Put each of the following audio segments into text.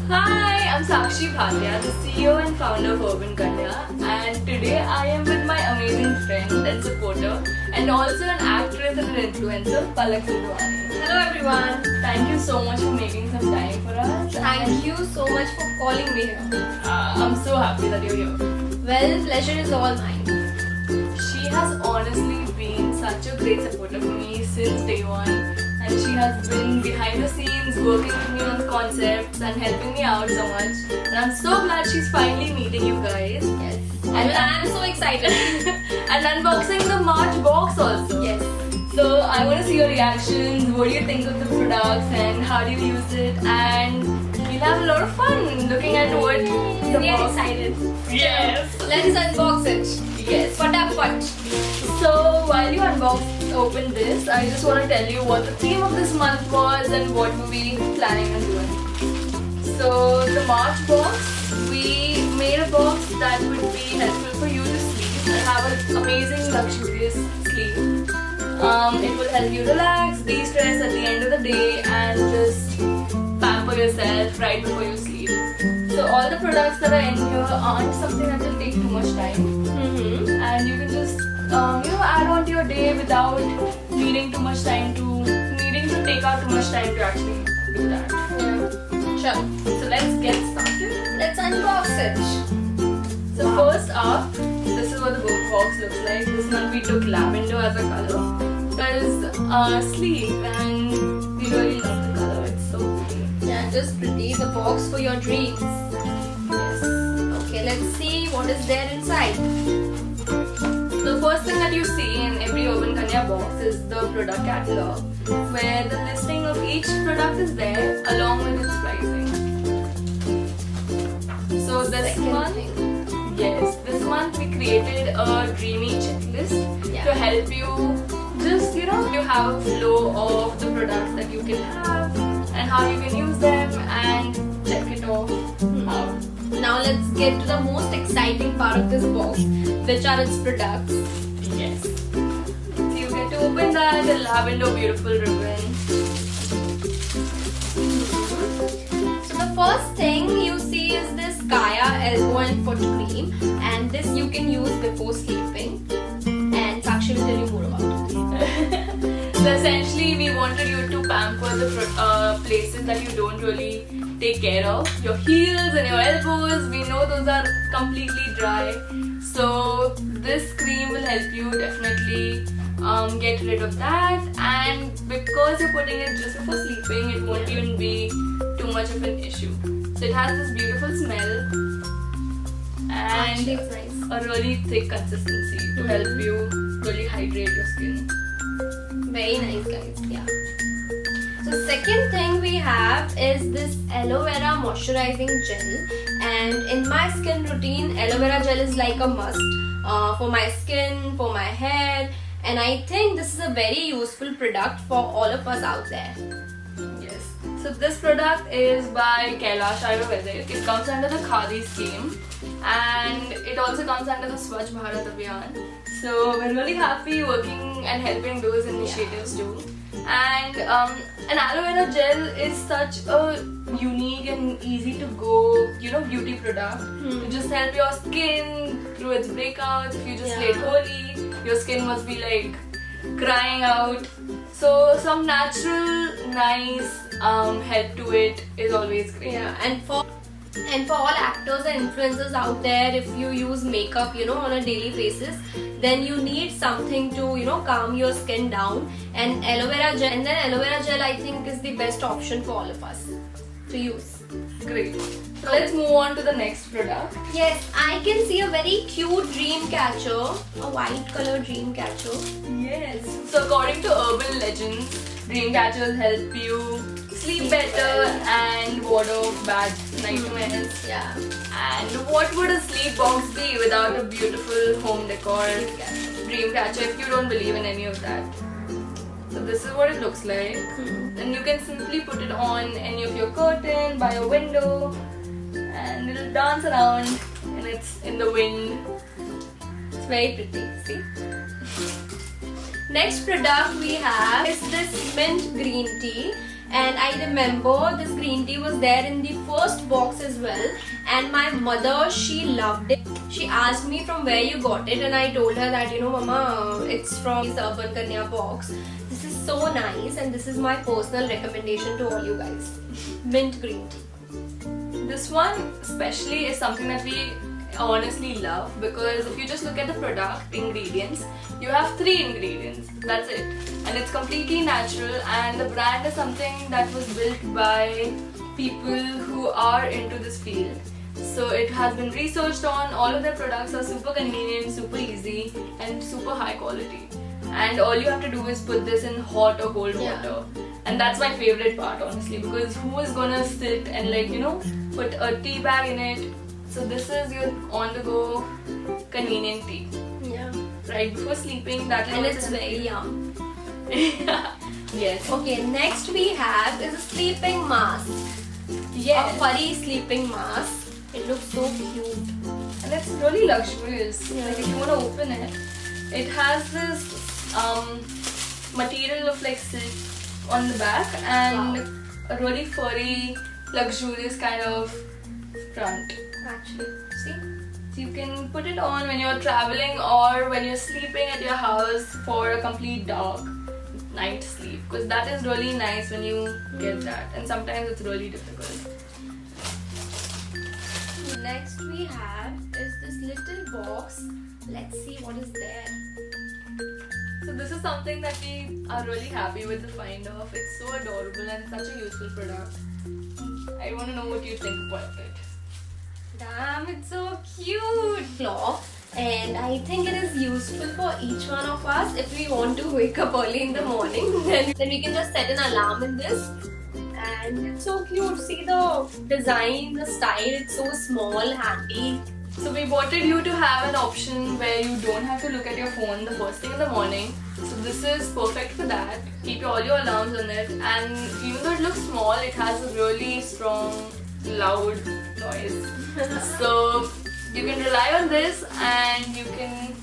Hi, I'm Sakshi Bhatia, the CEO and founder of Urban Kanya, and today I am with my amazing friend and supporter, and also an actress and an influencer, Palak Sudhwani. Hello everyone. Thank you so much for making some time for us. Thank you so much for calling me here. I'm so happy that you're here. Well, pleasure is all mine. She has honestly been such a great supporter for me since day one, and she has been behind the scenes working with me on the concepts and helping me out so much. And I'm so glad she's finally meeting you guys. Yes. And I'm so excited. and unboxing the March box also. Yes. So I want to see your reactions. What do you think of the products and how do you use it? And we'll have a lot of fun looking at what the We are box. excited. Yes. Let's unbox it. Yes. Fatapat. So while you open this, I just want to tell you what the theme of this month was and what we planning on doing. So the March box, we made a box that would be helpful for you to sleep and have an amazing luxurious sleep. It will help you relax, de-stress at the end of the day and just pamper yourself right before you sleep. So all the products that are in here aren't something that will take too much time. And you can just add on to your day without needing too much time to take out too much time to actually do that. Yeah. Sure. So let's get started. Let's unbox it. So first up, this is what the box looks like. This month we took lavender as a color because sleep and we really love the color. It's so pretty. Yeah, just pretty. The box for your dreams. Yes. Okay, let's see what is there inside. The first thing that you see in every Urban Kanya box is the product catalog, where the listing of each product is there along with its pricing. So this month we created a dreamy checklist to help you just you have a flow of the products that you can have and how you can use them and check it off out. Now let's get to the most exciting part of this box, which are its products. Yes. So you get to open that, the lavender beautiful ribbon. So the first thing you see is this Kaya elbow and foot cream, and this you can use before sleeping. And Sakshi will tell you more about it. So essentially we wanted you to pamper the places that you don't really take care of. Your heels and your elbows, we know those are completely dry. So this cream will help you definitely get rid of that, and because you're putting it just before sleeping, it won't even be too much of an issue. So it has this beautiful smell and Actually, it's nice. a really thick consistency to help you really hydrate your skin. Very nice, guys. Yeah. So second thing we have is this aloe vera moisturizing gel, and in my skin routine, aloe vera gel is like a must for my skin, for my hair, and I think this is a very useful product for all of us out there. Yes. So this product is by Kailash Ayurvedic. It comes under the Khadi scheme and it also comes under the Swachh Bharat Abhiyan. So we're really happy working and helping those initiatives too. And an aloe vera gel is such a unique and easy to go, beauty product to just help your skin through its breakouts. If you just laid holy, your skin must be like crying out. So some natural, nice help to it is always great. Yeah, and for all actors and influencers out there, if you use makeup, on a daily basis, then you need something to, calm your skin down. And aloe vera gel, I think, is the best option for all of us to use. Great. So let's move on to the next product. Yes, I can see a very cute dream catcher, a white color dream catcher. Yes. So according to urban legends, dream catchers help you sleep better and ward off bad nightmares. Yeah. And what would a sleep box be without a beautiful home decor dream catcher if you don't believe in any of that? So this is what it looks like. And you can simply put it on any of your curtain, by your window, and it'll dance around and it's in the wind. It's very pretty, see? Next product we have is this mint green tea. And I remember this green tea was there in the first box as well, and my mother, she loved it. She asked me from where you got it, and I told her that, you know, Mama, it's from the Urban Kanya box. This is so nice, and this is my personal recommendation to all you guys. Mint green tea. This one especially is something that we honestly love, because if you just look at the product ingredients, you have 3 ingredients, that's it, and it's completely natural, and the brand is something that was built by people who are into this field. So it has been researched on. All of their products are super convenient, super easy, and super high quality, and all you have to do is put this in hot or cold water. And that's my favorite part, honestly, because who is gonna sit and, like, you know, put a tea bag in it? So this is your on-the-go convenient tea. Yeah. Right before sleeping, that And it's very yum. Yes. Okay, next we have is a sleeping mask. Yes. A furry sleeping mask. It looks so cute. And it's really luxurious. Yeah. Like, if you want to open it, it has this material of like silk on the back, and a really furry, luxurious kind of front. Actually, see? So you can put it on when you're traveling or when you're sleeping at your house for a complete dark night sleep, because that is really nice when you get that, and sometimes it's really difficult. Next we have is this little box. Let's see what is there. So this is something that we are really happy with the find of. It's so adorable and such a useful product. I want to know what you think about it. Damn, it's so cute. Clock. And I think it is useful for each one of us. If we want to wake up early in the morning, then we can just set an alarm in this. And it's so cute. See the design, the style. It's so small, handy. So we wanted you to have an option where you don't have to look at your phone the first thing in the morning. So this is perfect for that. Keep all your alarms on it, and even though it looks small, it has a really strong, loud noise. So you can rely on this, and you can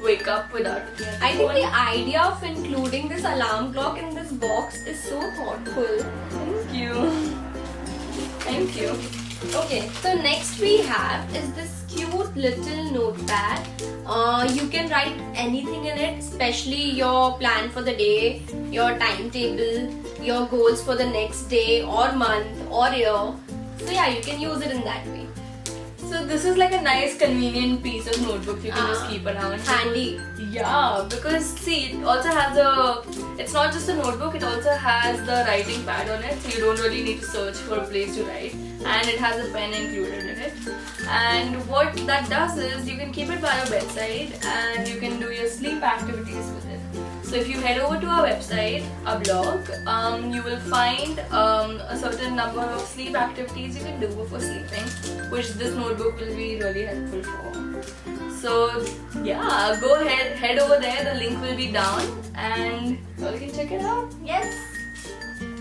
wake up without looking at your I think phone. the idea of including this alarm clock in this box is so thoughtful. Thank you. Thank you. Okay, so next we have is this cute little notepad. You can write anything in it, especially your plan for the day, your timetable, your goals for the next day or month or year. So yeah, you can use it in that way. So this is like a nice convenient piece of notebook you can just keep around. Handy. Yeah, because see, it also has it's not just a notebook, it also has the writing pad on it, so you don't really need to search for a place to write, and it has a pen included in it. And what that does is you can keep it by your bedside, and you can do your sleep activities with it. So if you head over to our website, our blog, you will find a certain number of sleep activities you can do before sleeping, which this notebook will be really helpful for. So yeah, go ahead, head over there, the link will be down, and you all can check it out. Yes.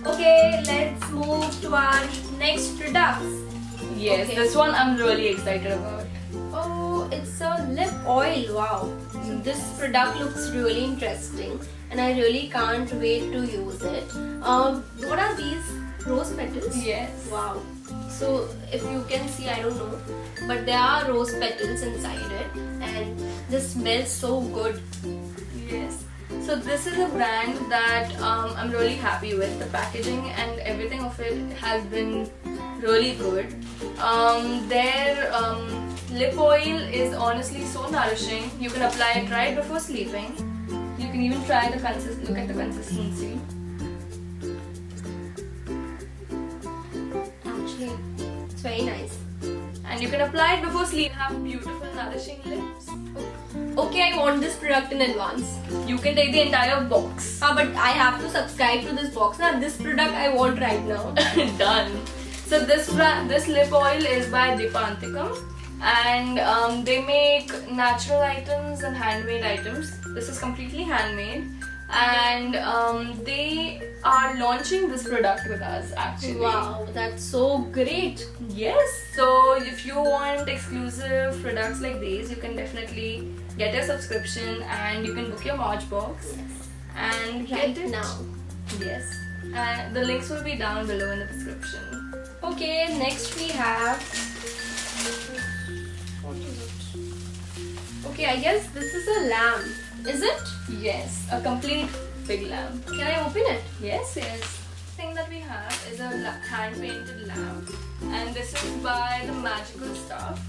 Okay, let's move to our next products. Yes, Okay. this one I'm really excited about. Oh, it's a lip oil. Wow. So this product looks really interesting, and I really can't wait to use it. What are these? Rose petals? Yes. Wow. So if you can see, I don't know, but there are rose petals inside it, and this smells so good. Yes. So this is a brand that I'm really happy with. The packaging and everything of it has been really good. Their lip oil is honestly so nourishing. You can apply it right before sleeping. You can even try the look at the consistency. Actually, it's very nice. And you can apply it before sleep. Have beautiful, nourishing lips. Okay, I want this product in advance. You can take the entire box. But I have to subscribe to this box. Now, this product I want right now. Done. So this lip oil is by Deepantikam, and they make natural items and handmade items. This is completely handmade, and they are launching this product with us actually. Wow, that's so great. Yes. So if you want exclusive products like these, you can definitely get a subscription, and you can book your March box and Right get it now. Yes. And the links will be down below in the description. Okay, next we have. What is it? Okay, I guess this is a lamp. Is it? Yes, a complete big lamp. Can I open it? Yes, yes. Thing that we have is a hand-painted lamp, and this is by the Magical Stuff.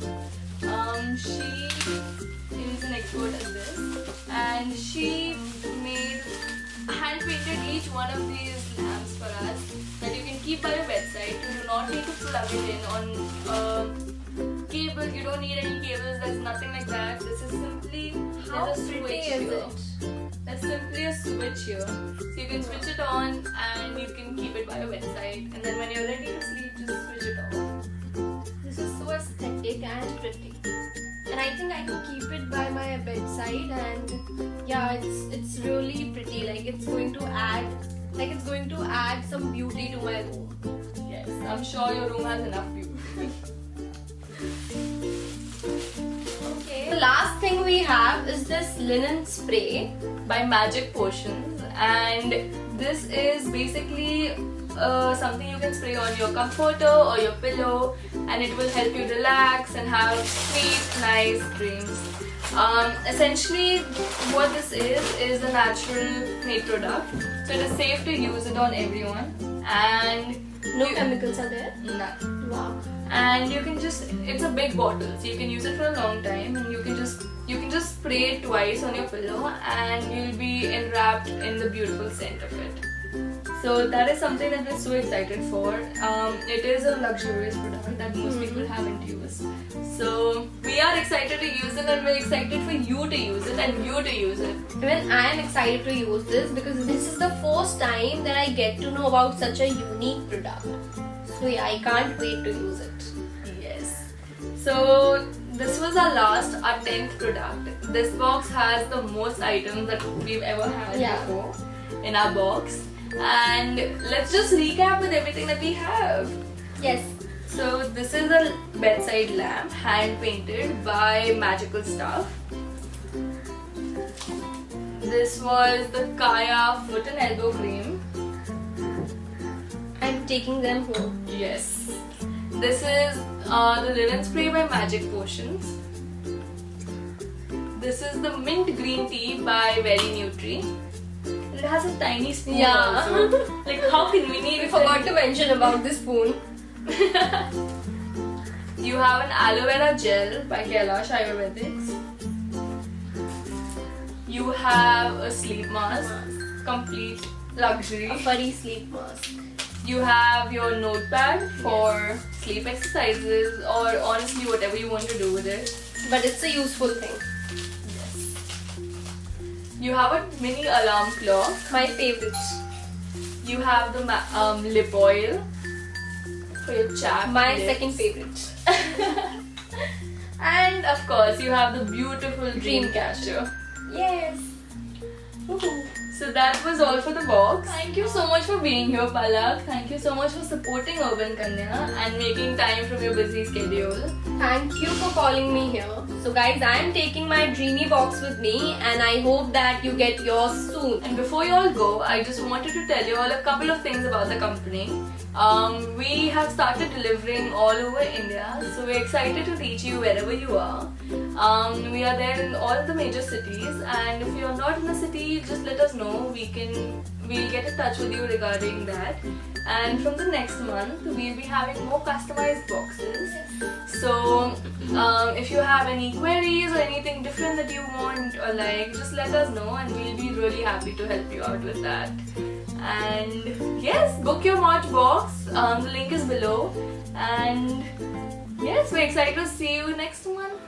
She is an expert at this, and she made hand-painted each one of these lamps for us that you can keep by your bedside. You do not need to plug it in on cable. You don't need any cables. There's nothing like that. This is simply How there's a pretty switch is here. it? That's simply a switch here. So you can switch it on and you can keep it by your bedside. And then when you're ready to sleep, just switch it off. This is so aesthetic and pretty. And I think I can keep it by my bedside, and yeah, it's really pretty. Like it's going to add some beauty to my room. Yes, I'm sure your room has enough beauty. Okay. The last thing we have is this linen spray. By Magic Potions, and this is basically something you can spray on your comforter or your pillow, and it will help you relax and have sweet, nice dreams. Essentially, what this is a natural made product, so it is safe to use it on everyone, and No chemicals are there. none. Wow. And you can just, it's a big bottle, so you can use it for a long time, and you can just spray it twice on your pillow and you'll be enwrapped in the beautiful scent of it. So that is something that we're so excited for. It is a luxurious product that most people haven't used, so we are excited to use it, and we're excited for you to use it and you to use it. Even I am excited to use this because this is the first time that I get to know about such a unique product. So yeah, I can't wait to use it. Yes. So this was our 10th product. This box has the most items that we've ever had before in our box. And let's just recap with everything that we have. Yes. So this is a bedside lamp, hand painted by Magical Stuff. This was the Kaya foot and elbow cream. I'm taking them home. Yes. This is the linen spray by Magic Potions. This is the mint green tea by Very Nutri. It has a tiny spoon also. Like how convenient. We forgot to mention about the spoon. You have an aloe vera gel by Kailash Ayurvedics. You have a sleep mask, complete luxury. A furry sleep mask. You have your notepad for sleep exercises, or honestly whatever you want to do with it. But it's a useful thing. You have a mini alarm clock. My favorite. You have the lip oil for your chapped My lips. second favorite. And of course, you have the beautiful dream catcher. Yes. So that was all for the box. Thank you so much for being here, Palak. Thank you so much for supporting Urban Kanya and making time from your busy schedule. Thank you for calling me here. So guys, I am taking my dreamy box with me, and I hope that you get yours soon. And before you all go, I just wanted to tell you all a couple of things about the company. We have started delivering all over India, so we're excited to reach you wherever you are. We are there in all the major cities, and if you're not in the city, just let us know. We'll get in touch with you regarding that. And from the next month, we'll be having more customized boxes. So if you have any queries or anything different that you want or like, just let us know, and we'll be really happy to help you out with that. And yes, book your March box. The link is below. And yes, we're excited to see you next month.